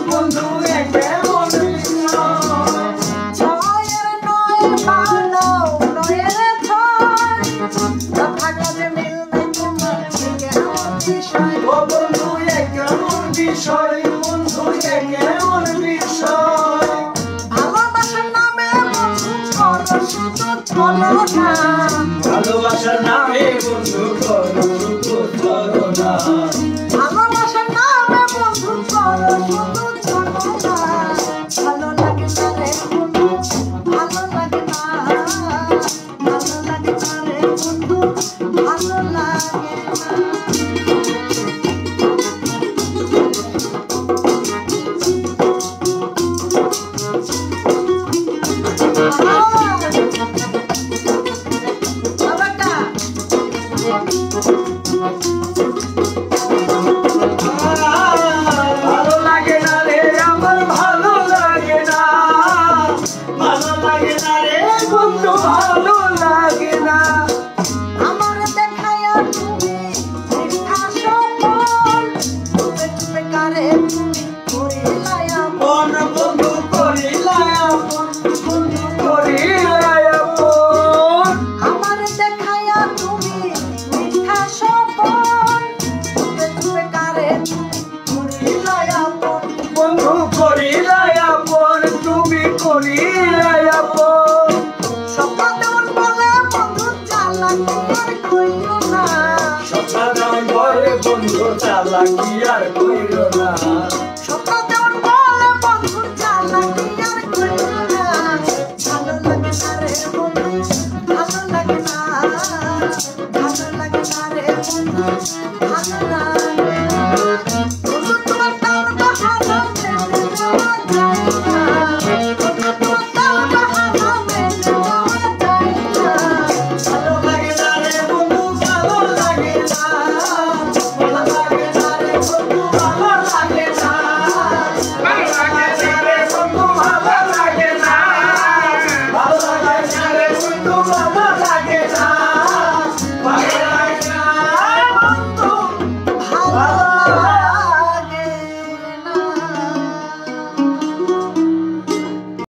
বন্ধু কেমন বিষয় ছয়ের নয় ভালো নয়ের ছয় থাকলে যে মিল নাই তোমার কেমন বিষয় ও বন্ধু কেমন বিষয় বন্ধু কেমন বিষয় ভালোবাসার নামে বন্ধু করো শুধু চলো না ভালোবাসার নামে বন্ধু করো শুধু করো না ভালোবাসার নামে বন্ধু করো শুধু চলো না ভালো লাগে না রে বন্ধু ভালো লাগে না ভালো লাগে না রে বন্ধু ভালো লাগে না ভালো লাগে না রে আমার ভালো লাগে না ভালো লাগে না রে বন্ধু ভালো লাগে না আমার দেখায়া তুমি মিথ্যা সপন চুপে চুপে কারে তুমি করিলাই আপন মন বন্ধু করিলাই আপন বন্ধু করিলাই আপন আমার দেখায়া তুমি মিথ্যা সপন চুপে চুপে কারে তুমি করিলাই আপন বন্ধু করিলাই আপন তুমি করিলাই আপন সপ্তাহ দেওয়ার বলে বন্ধু চালাকি আর কইও না সপ্তাহ নয় বলে বন্ধু চালাকি আর কইরো